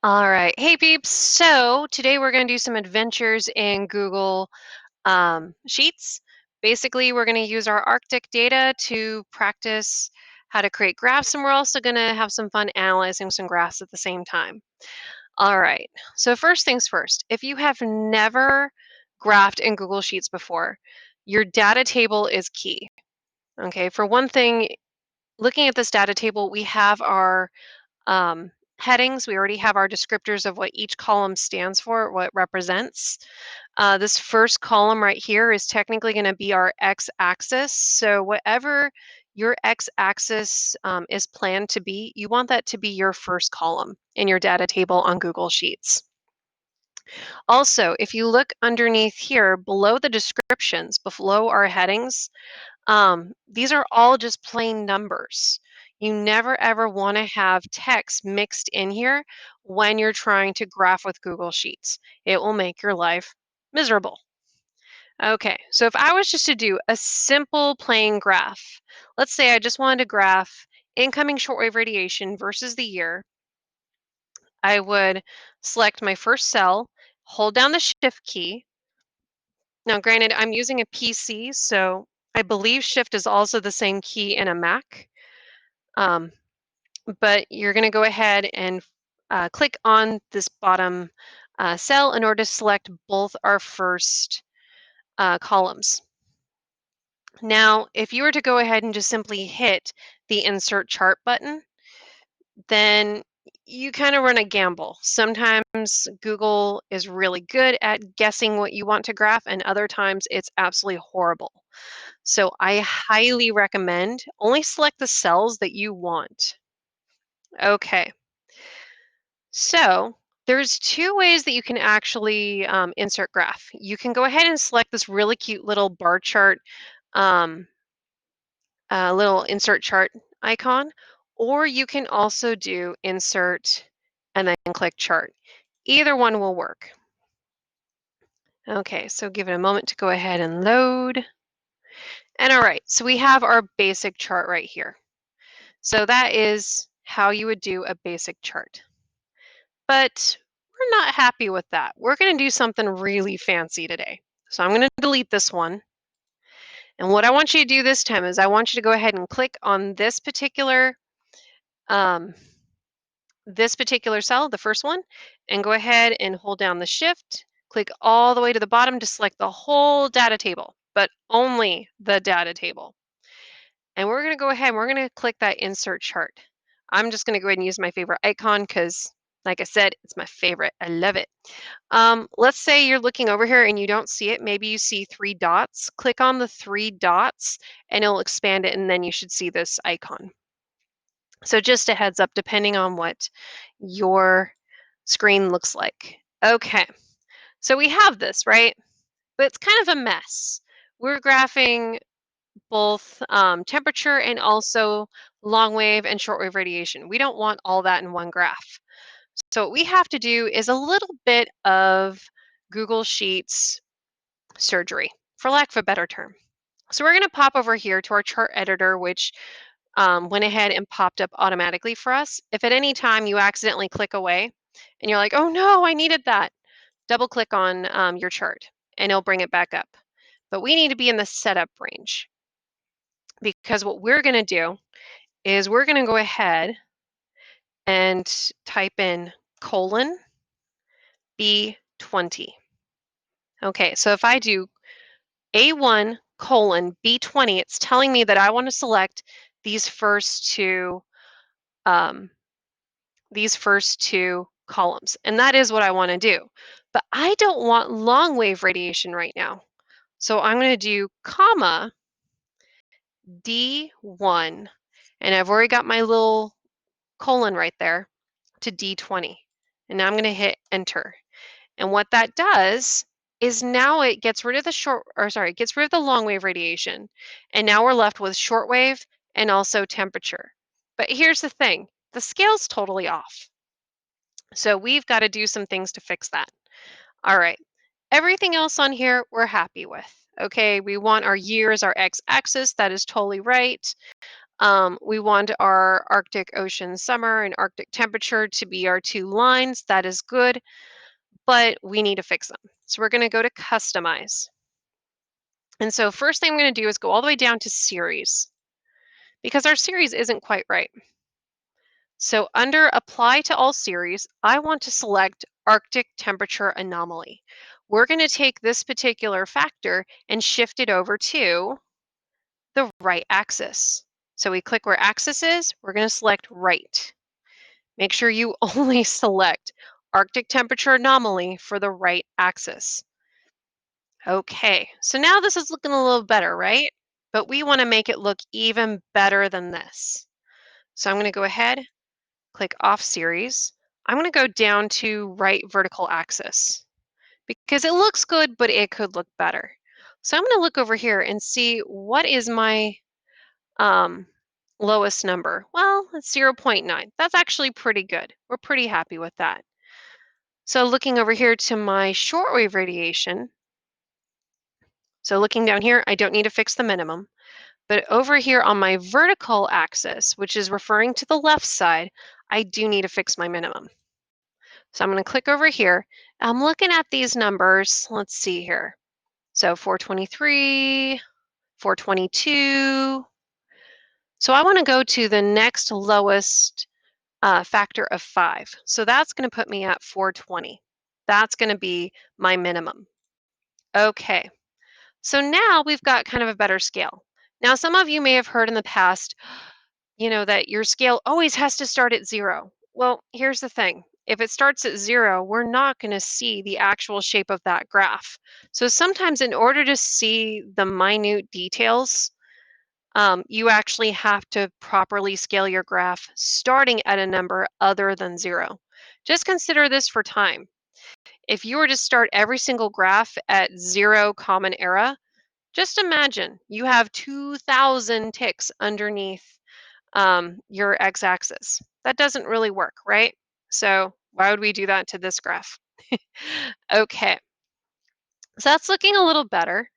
All right. Hey, peeps. So today we're going to do some adventures in Google Sheets. Basically, we're going to use our Arctic data to practice how to create graphs, and we're also going to have some fun analyzing some graphs at the same time. All right. So first things first, if you have never graphed in Google Sheets before, your data table is key. Okay. For one thing, looking at this data table, we have our headings. We already have our descriptors of what each column stands for, what it represents. This first column right here is technically going to be our x-axis. So whatever your x-axis is planned to be, you want that to be your first column in your data table on Google Sheets. Also, if you look underneath here, below the descriptions, below our headings, these are all just plain numbers. You never ever want to have text mixed in here when you're trying to graph with Google Sheets. It will make your life miserable. Okay, so if I was just to do a simple plain graph, let's say I just wanted to graph incoming shortwave radiation versus the year, I would select my first cell, hold down the shift key. Now, granted, I'm using a PC, so I believe shift is also the same key in a Mac. But you're going to go ahead and click on this bottom cell in order to select both our first columns. Now, if you were to go ahead and just simply hit the Insert Chart button, then you kind of run a gamble. Sometimes Google is really good at guessing what you want to graph, and other times it's absolutely horrible. So I highly recommend only select the cells that you want. Okay. So there's two ways that you can actually insert graph. You can go ahead and select this really cute little bar chart, little insert chart icon, or you can also do insert and then click chart. Either one will work. Okay, so give it a moment to go ahead and load. And all right, so we have our basic chart right here. So that is how you would do a basic chart. But we're not happy with that. We're going to do something really fancy today. So I'm going to delete this one. And what I want you to do this time is I want you to go ahead and click on this particular cell, the first one, and go ahead and hold down the shift, click all the way to the bottom to select the whole data table, but only the data table. And we're going to go ahead and we're going to click that insert chart. I'm just going to go ahead and use my favorite icon because, like I said, it's my favorite. I love it. Let's say you're looking over here and you don't see it. Maybe you see 3 dots. Click on the 3 dots and it'll expand it, and then you should see this icon. So just a heads up, depending on what your screen looks like. Okay, so we have this, right? But it's kind of a mess. We're graphing both temperature and also long wave and shortwave radiation. We don't want all that in one graph. So what we have to do is a little bit of Google Sheets surgery, for lack of a better term. So we're going to pop over here to our chart editor, which went ahead and popped up automatically for us. If at any time you accidentally click away and you're like, oh no, I needed that, double click on your chart and it'll bring it back up. But we need to be in the setup range, because what we're going to do is we're going to go ahead and type in colon B20. Okay, so if I do A1 colon B20, it's telling me that I want to select these first two columns, and that is what I want to do. But I don't want long wave radiation right now. So I'm going to do comma D1, and I've already got my little colon right there to D20. And now I'm going to hit enter. And what that does is now it gets rid of the long wave radiation. And now we're left with short wave and also temperature. But here's the thing, the scale's totally off. So we've got to do some things to fix that. All right, everything else on here we're happy with. Okay, we want our year as our x-axis, that is totally right. We want our Arctic Ocean summer and Arctic temperature to be our two lines. That is good, but we need to fix them. So we're going to go to Customize. And so first thing I'm going to do is go all the way down to Series, because our series isn't quite right. So under Apply to All Series, I want to select Arctic Temperature Anomaly. We're going to take this particular factor and shift it over to the right axis. So we click where axis is, we're going to select right. Make sure you only select Arctic Temperature Anomaly for the right axis. Okay, so now this is looking a little better, right? But we want to make it look even better than this. So I'm going to go ahead, click Off Series. I'm going to go down to right vertical axis because it looks good, but it could look better. So I'm going to look over here and see what is my lowest number. Well, it's 0.9. That's actually pretty good. We're pretty happy with that. So looking over here to my shortwave radiation, so looking down here, I don't need to fix the minimum. But over here on my vertical axis, which is referring to the left side, I do need to fix my minimum. So I'm going to click over here. I'm looking at these numbers. Let's see here. So 423, 422. So I want to go to the next lowest factor of 5. So that's going to put me at 420. That's going to be my minimum. Okay, so now we've got kind of a better scale. Now, some of you may have heard in the past, that your scale always has to start at 0. Well, here's the thing. If it starts at 0, we're not going to see the actual shape of that graph. So sometimes in order to see the minute details, you actually have to properly scale your graph starting at a number other than 0. Just consider this for time. If you were to start every single graph at 0 common era, just imagine you have 2,000 ticks underneath your x-axis. That doesn't really work, right? So why would we do that to this graph? Okay, so that's looking a little better.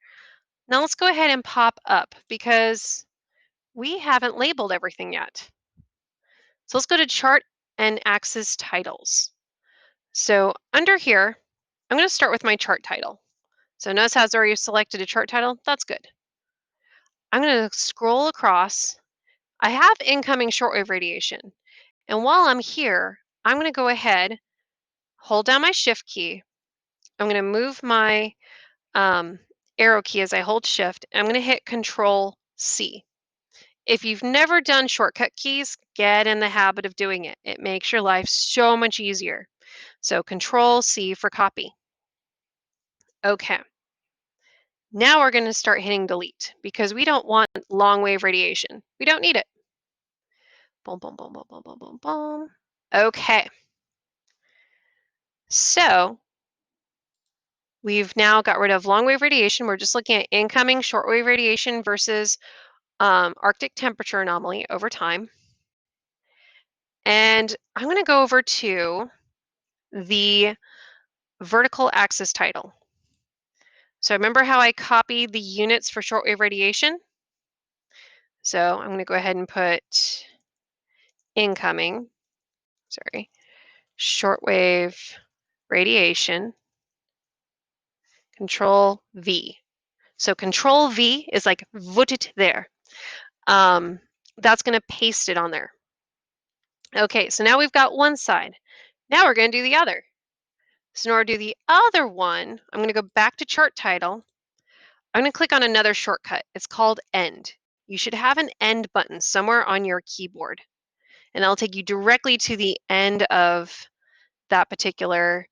Now let's go ahead and pop up because we haven't labeled everything yet. So let's go to Chart and Axis Titles. So under here, I'm going to start with my chart title. So notice how it's already selected a chart title. That's good. I'm going to scroll across. I have incoming shortwave radiation. And while I'm here, I'm going to go ahead, hold down my Shift key. I'm going to move my arrow key as I hold Shift. And I'm going to hit Control C. If you've never done shortcut keys, get in the habit of doing it. It makes your life so much easier. So Control C for copy. Okay. Now we're going to start hitting delete because we don't want long wave radiation. We don't need it. Boom, boom, boom, boom, boom, boom, boom, boom. Okay. So we've now got rid of long wave radiation. We're just looking at incoming shortwave radiation versus Arctic temperature anomaly over time. And I'm going to go over to the vertical axis title. So remember how I copied the units for shortwave radiation? So I'm going to go ahead and put incoming, shortwave radiation, Control V. So Control V is like put it there. That's going to paste it on there. Okay, so now we've got one side. Now we're going to do the other. So in order to do the other one, I'm going to go back to chart title. I'm going to click on another shortcut. It's called End. You should have an End button somewhere on your keyboard. And that'll take you directly to the end of that particular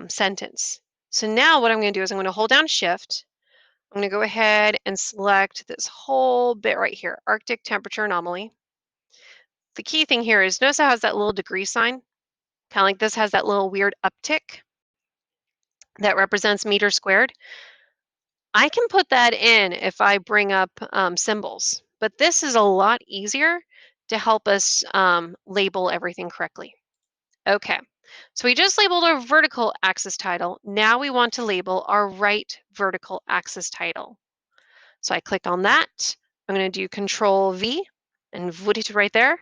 sentence. So now what I'm going to do is I'm going to hold down Shift. I'm going to go ahead and select this whole bit right here, Arctic temperature anomaly. The key thing here is notice how it has that little degree sign, kind of like this has that little weird uptick that represents meter squared. I can put that in if I bring up symbols, but this is a lot easier to help us label everything correctly. Okay, so we just labeled our vertical axis title. Now we want to label our right vertical axis title. So I click on that. I'm going to do Control V and put it right there.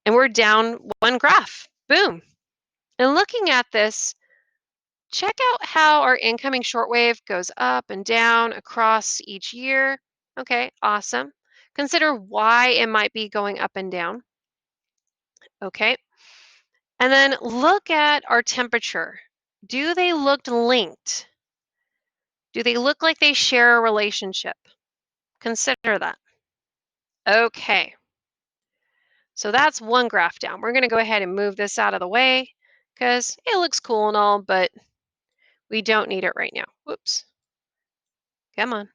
And we're down one graph. Boom. And looking at this, check out how our incoming shortwave goes up and down across each year. Okay, awesome. Consider why it might be going up and down. Okay. And then look at our temperature. Do they look linked? Do they look like they share a relationship? Consider that. Okay. So that's one graph down. We're going to go ahead and move this out of the way because it looks cool and all, but we don't need it right now. Whoops. Come on.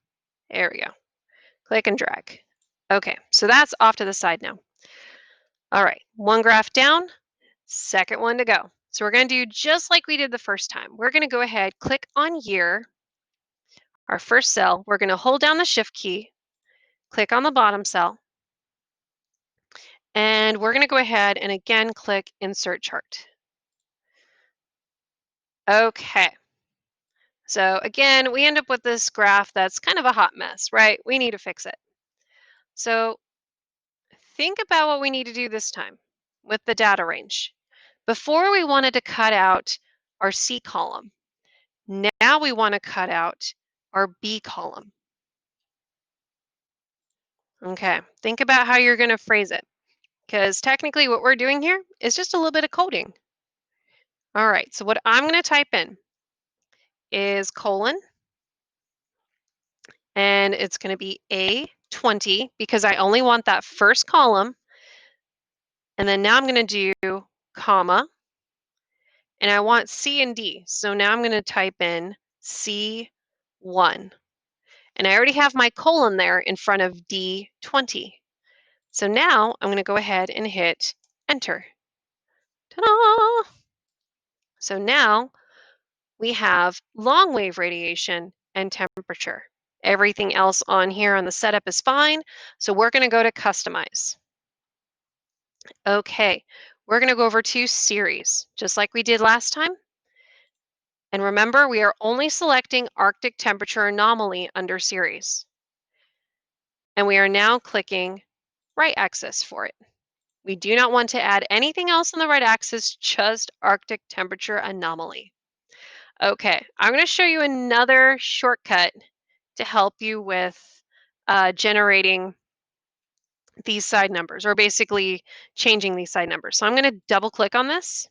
There we go. Click and drag. Okay, so that's off to the side now. All right, one graph down, second one to go. So we're going to do just like we did the first time. We're going to go ahead, click on year, our first cell. We're going to hold down the shift key, click on the bottom cell, and we're going to go ahead and again click insert chart. Okay. So again, we end up with this graph that's kind of a hot mess, right? We need to fix it. So think about what we need to do this time with the data range. Before we wanted to cut out our C column. Now we want to cut out our B column. Okay, think about how you're going to phrase it, because technically what we're doing here is just a little bit of coding. All right, so what I'm going to type in is colon, and it's going to be A20 because I only want that first column. And then now I'm going to do comma, and I want C and D. So now I'm going to type in C1. And I already have my colon there in front of D20. So now I'm going to go ahead and hit enter. Ta-da! So now we have long wave radiation and temperature. Everything else on here on the setup is fine. So we're going to go to customize. Okay, we're going to go over to CIRES, just like we did last time. And remember, we are only selecting Arctic temperature anomaly under CIRES. And we are now clicking right axis for it. We do not want to add anything else on the right axis, just Arctic temperature anomaly. Okay, I'm going to show you another shortcut to help you with generating these side numbers, or basically changing these side numbers. So I'm going to double click on this.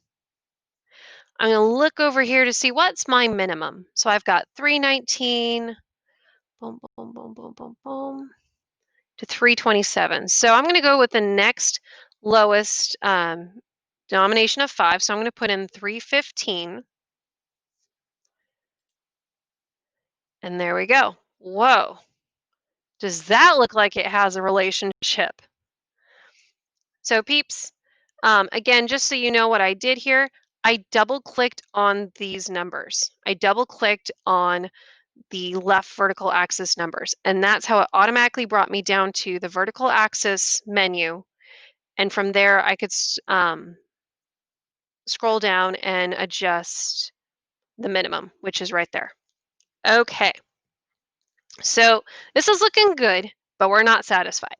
I'm going to look over here to see what's my minimum. So I've got 319, boom, boom, boom, boom, boom, boom, to 327. So I'm going to go with the next lowest denomination of 5. So I'm going to put in 315. And there we go. Whoa. Does that look like it has a relationship? So peeps, again, just so you know what I did here, I double clicked on these numbers. I double clicked on the left vertical axis numbers, and that's how it automatically brought me down to the vertical axis menu. And from there, I could scroll down and adjust the minimum, which is right there. Okay, so this is looking good, but we're not satisfied.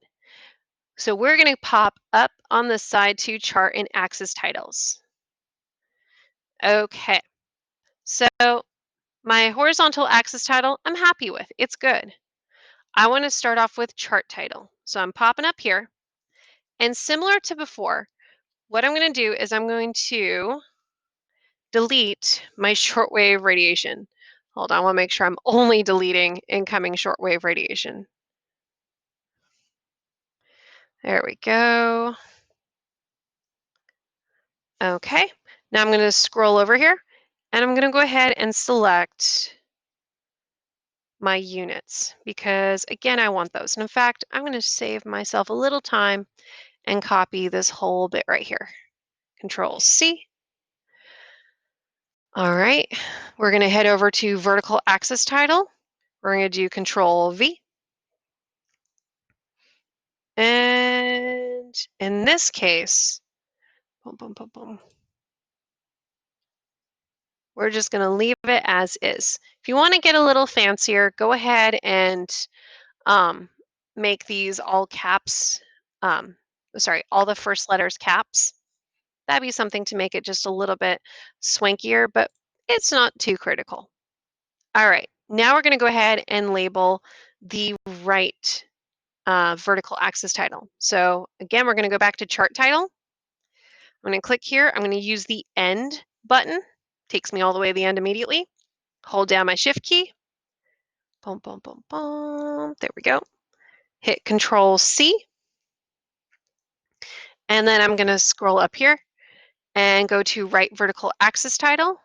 So we're going to pop up on the side to chart in axis titles. Okay, so my horizontal axis title, I'm happy with. It's good. I want to start off with chart title. So I'm popping up here. And similar to before, what I'm going to do is I'm going to delete my shortwave radiation. Hold on, I want to make sure I'm only deleting incoming shortwave radiation. There we go. Okay, now I'm going to scroll over here and I'm going to go ahead and select my units because again, I want those. And in fact, I'm going to save myself a little time and copy this whole bit right here. Control C. All right, we're going to head over to vertical axis title. We're going to do Control V. And in this case, boom, boom, boom, boom, we're just going to leave it as is. If you want to get a little fancier, go ahead and make these all caps, all the first letters caps. That'd be something to make it just a little bit swankier, but it's not too critical. All right, now we're going to go ahead and label the right vertical axis title. So again, we're going to go back to chart title. I'm going to click here. I'm going to use the end button. Takes me all the way to the end immediately. Hold down my shift key. Boom, boom, boom, boom. There we go. Hit Control C. And then I'm going to scroll up here and go to right vertical axis title.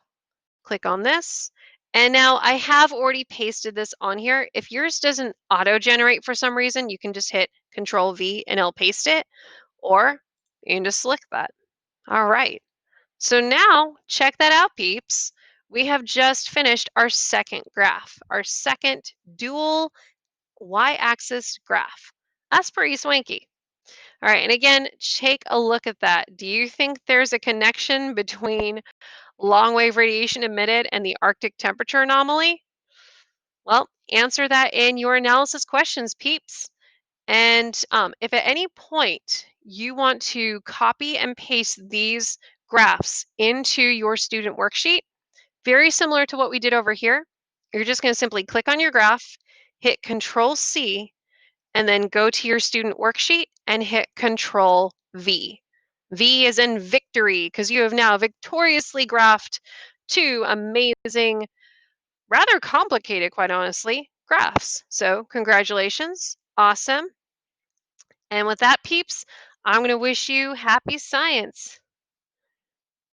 Click on this. And now I have already pasted this on here. If yours doesn't auto-generate for some reason, you can just hit Control V and it'll paste it, or you can just select that. All right. So now check that out, peeps. We have just finished our second graph, our second dual y-axis graph. That's pretty swanky. All right, and again, take a look at that. Do you think there's a connection between long wave radiation emitted and the Arctic temperature anomaly? Well, answer that in your analysis questions, peeps. And if at any point you want to copy and paste these graphs into your student worksheet, very similar to what we did over here, you're just going to simply click on your graph, hit Control C, and then go to your student worksheet and hit Control V. V is in victory, because you have now victoriously graphed two amazing, rather complicated, quite honestly, graphs. So congratulations, awesome. And with that, peeps, I'm going to wish you happy science.